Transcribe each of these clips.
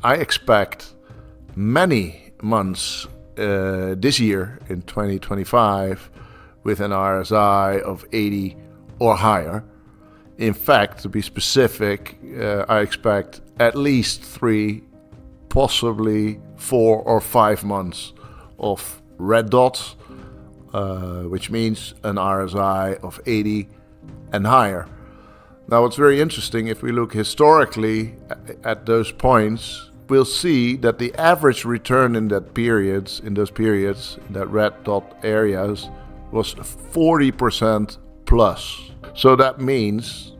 I expect many months this year in 2025 with an RSI of 80 or higher. In fact, to be specific, I expect at least 3, possibly 4 or 5 months of red dots, which means an RSI of 80 and higher. Now, what's very interesting, if we look historically at those points, we'll see that the average return in those periods, in that red dot areas, was 40% plus. So that means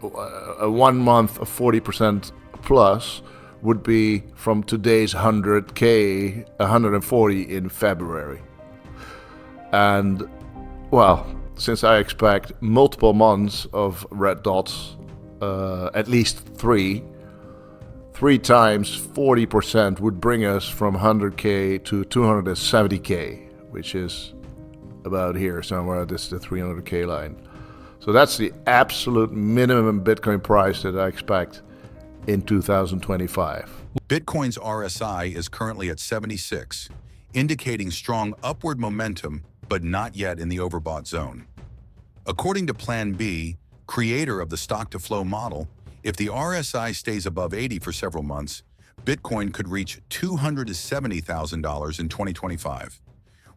a 1 month of 40% plus would be from today's 100K, 140 in February. And, well, since I expect multiple months of red dots, at least 3 times 40% would bring us from 100K to 270K, which is about here somewhere. This is the 300K line. So that's the absolute minimum Bitcoin price that I expect in 2025. Bitcoin's RSI is currently at 76, indicating strong upward momentum, but not yet in the overbought zone. According to Plan B, creator of the stock-to-flow model, if the RSI stays above 80 for several months, Bitcoin could reach $270,000 in 2025,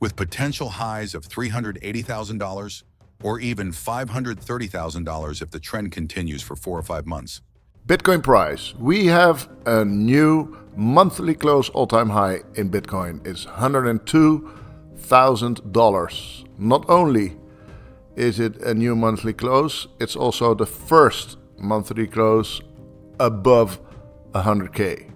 with potential highs of $380,000 or even $530,000 if the trend continues for 4 or 5 months. Bitcoin price. We have a new monthly close all-time high in Bitcoin. It's $102,000. Not only is it a new monthly close, it's also the first monthly close above 100K.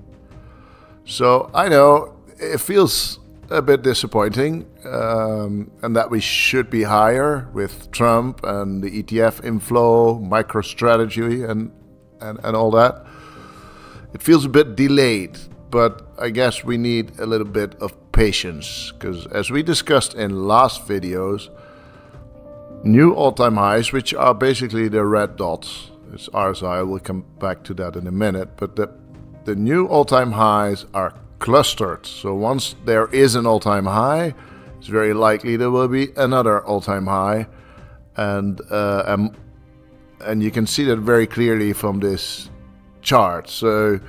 So I know it feels a bit disappointing, and that we should be higher with Trump and the ETF inflow, MicroStrategy and all that. It feels a bit delayed, but I guess we need a little bit of patience, because as we discussed in last videos, new all-time highs, which are basically the red dots, it's RSI, we'll come back to that in a minute, but the new all-time highs are clustered. So once there is an all-time high, it's very likely there will be another all-time high, and you can see that very clearly from this chart. So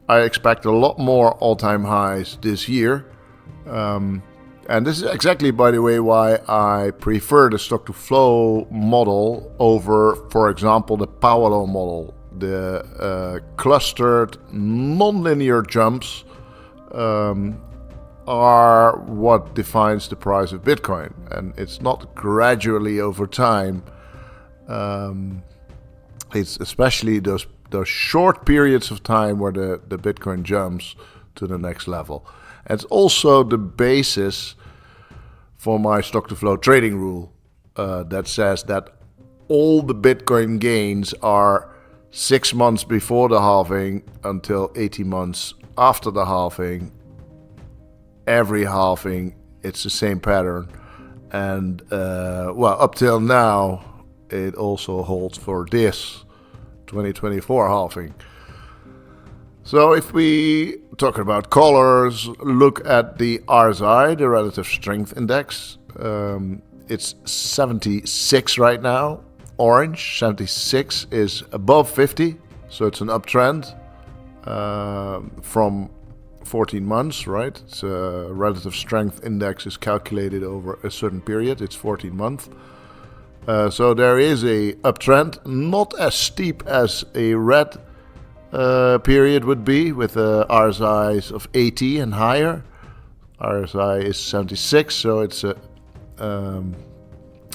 I expect a lot more all-time highs this year, and this is exactly, by the way, why I prefer the stock-to-flow model over, for example, the Paolo model. The clustered non-linear jumps are what defines the price of Bitcoin, and it's not gradually over time. It's especially those short periods of time where the Bitcoin jumps to the next level. And it's also the basis for my stock-to-flow trading rule that says that all the Bitcoin gains are 6 months before the halving until 18 months after the halving. Every halving, it's the same pattern. And, well, up till now, it also holds for this 2024 halving. So if we talk about colors, look at the RSI, the Relative Strength Index. It's 76 right now. Orange, 76 is above 50, so it's an uptrend from 14 months, right? It's a Relative Strength Index is calculated over a certain period. It's 14 months. So there is a uptrend, not as steep as a red period would be, with RSIs of 80 and higher. RSI is 76, so it's a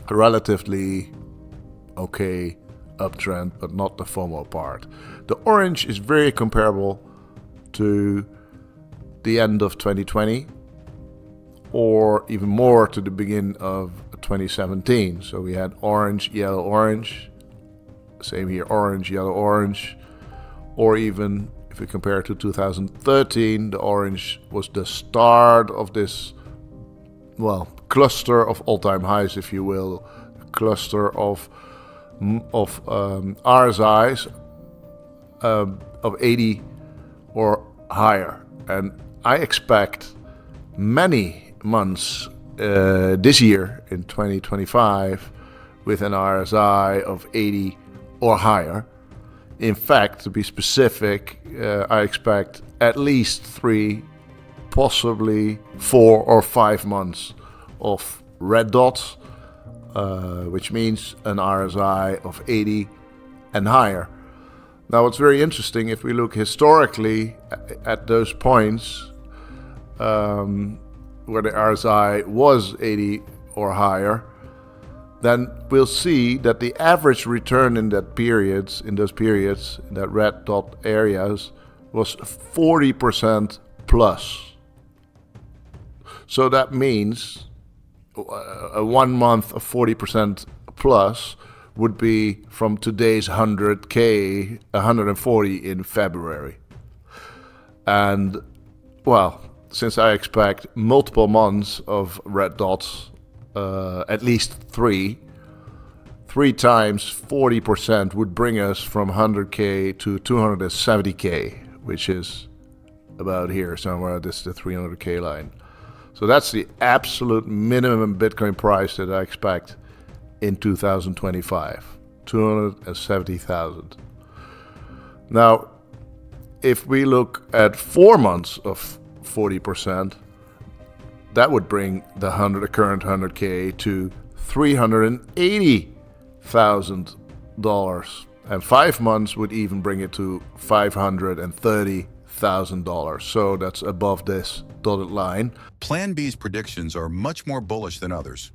relatively okay uptrend, but not the FOMO part. The orange is very comparable to the end of 2020, or even more to the beginning of 2017. So we had orange, yellow, orange. Same here, orange, yellow, orange. Or even if we compare to 2013, the orange was the start of this, well, cluster of all-time highs, if you will, a cluster of RSIs of 80 or higher. And I expect many months this year in 2025 with an RSI of 80 or higher. In fact, to be specific, I expect at least 3, possibly 4 or 5 months of red dots, which means an RSI of 80 and higher. Now, what's very interesting, if we look historically at those points where the RSI was 80 or higher, then we'll see that the average return in those periods, in that red dot areas, was 40% plus. So that means a 1 month of 40% plus would be from today's 100K, 140 in February. And, well, since I expect multiple months of red dots, at least 3 times 40% would bring us from 100K to 270K, which is about here somewhere. This is the 300K line. So that's the absolute minimum Bitcoin price that I expect in 2025, 270,000. Now, if we look at 4 months of 40%, that would bring the current 100K to $380,000, and 5 months would even bring it to $530,000. So that's above this dotted line. Plan B's predictions are much more bullish than others.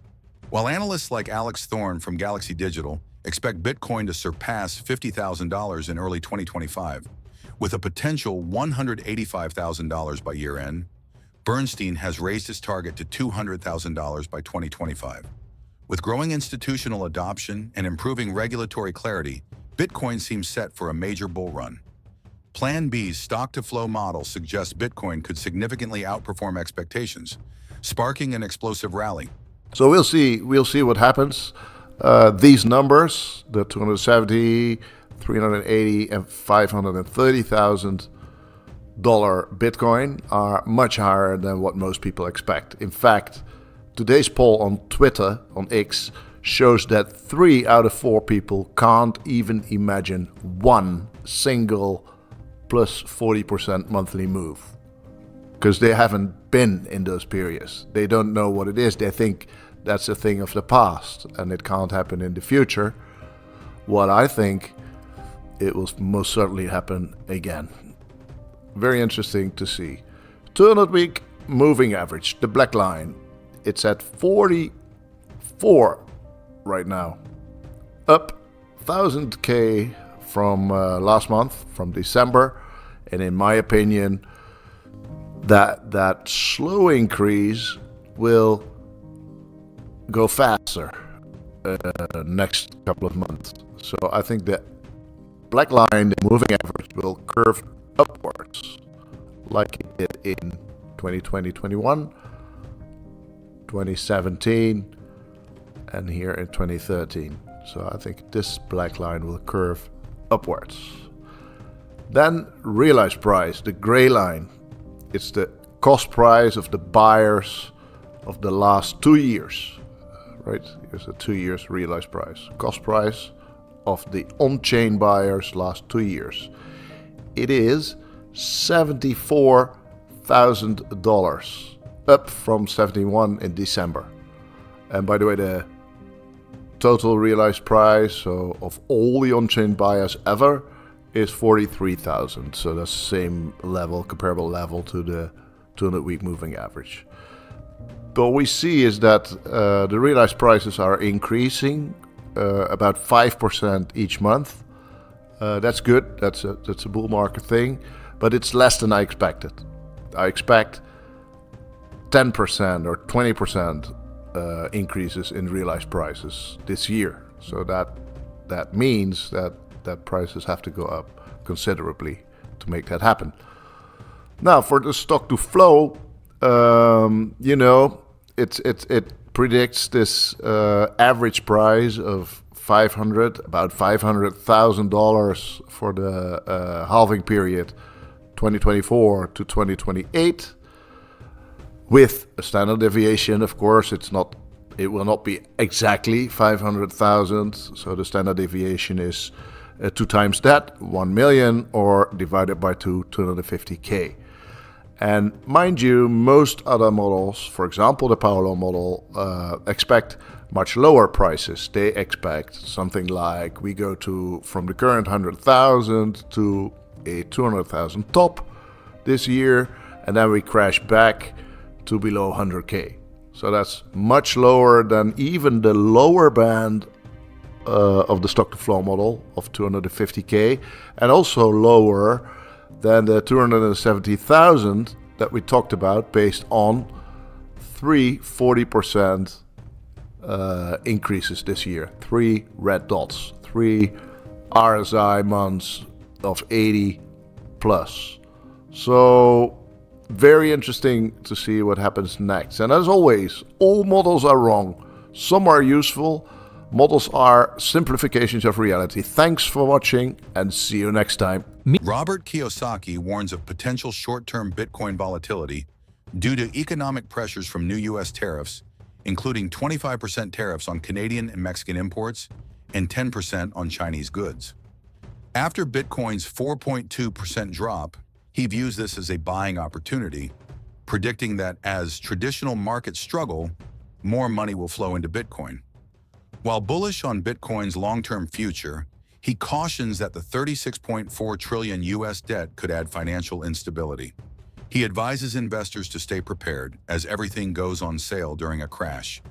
While analysts like Alex Thorne from Galaxy Digital expect Bitcoin to surpass $50,000 in early 2025, with a potential $185,000 by year-end, Bernstein has raised his target to $200,000 by 2025. With growing institutional adoption and improving regulatory clarity, Bitcoin seems set for a major bull run. Plan B's stock-to-flow model suggests Bitcoin could significantly outperform expectations, sparking an explosive rally. So we'll see what happens. These numbers, the 270, 380, and $530,000 Bitcoin, are much higher than what most people expect. In fact, today's poll on Twitter, on X, shows that 3 out of 4 people can't even imagine one single plus 40% monthly move, because they haven't been in those periods. They don't know what it is. They think that's a thing of the past and it can't happen in the future. What I think, it will most certainly happen again. Very interesting to see. 200-week moving average, the black line, it's at 44 right now, up 1,000K from last month, from December. And in my opinion, that slow increase will go faster next couple of months. So I think the black line, the moving average, will curve upwards like it did in 2020, 21, 2017, and here in 2013. So I think this black line will curve upwards. Then realized price, the gray line. It's the cost price of the buyers of the last 2 years, right? Here's the 2 years realized price. Cost price of the on-chain buyers last 2 years. It is $74,000, up from 71 in December. And by the way, the total realized price, so of all the on-chain buyers ever, is 43,000. So that's the same level, comparable level to the 200-week moving average. But what we see is that the realized prices are increasing about 5% each month. That's good. That's a bull market thing, but it's less than I expected. I expect 10% or 20% increases in realized prices this year. So that means that prices have to go up considerably to make that happen. Now, for the stock to flow, it predicts this average price of about $500,000 for the halving period 2024 to 2028, with a standard deviation. Of course, it will not be exactly 500,000. So the standard deviation is 2 times that, 1 million, or divided by 250K. And mind you, most other models, for example, the Paolo model, expect much lower prices. They expect something like we go from the current 100,000 to a 200,000 top this year, and then we crash back to below 100K. So that's much lower than even the lower band of the stock to flow model of 250K, and also lower than the 270,000 that we talked about, based on 40% increases this year. 3 red dots, 3 RSI months of 80 plus. So very interesting to see what happens next. And as always, all models are wrong. Some are useful. Models are simplifications of reality. Thanks for watching, and see you next time. Robert Kiyosaki warns of potential short-term Bitcoin volatility due to economic pressures from new U.S. tariffs, including 25% tariffs on Canadian and Mexican imports and 10% on Chinese goods. After Bitcoin's 4.2% drop, he views this as a buying opportunity, predicting that as traditional markets struggle, more money will flow into Bitcoin. While bullish on Bitcoin's long-term future, he cautions that the 36.4 trillion U.S. debt could add financial instability. He advises investors to stay prepared, as everything goes on sale during a crash.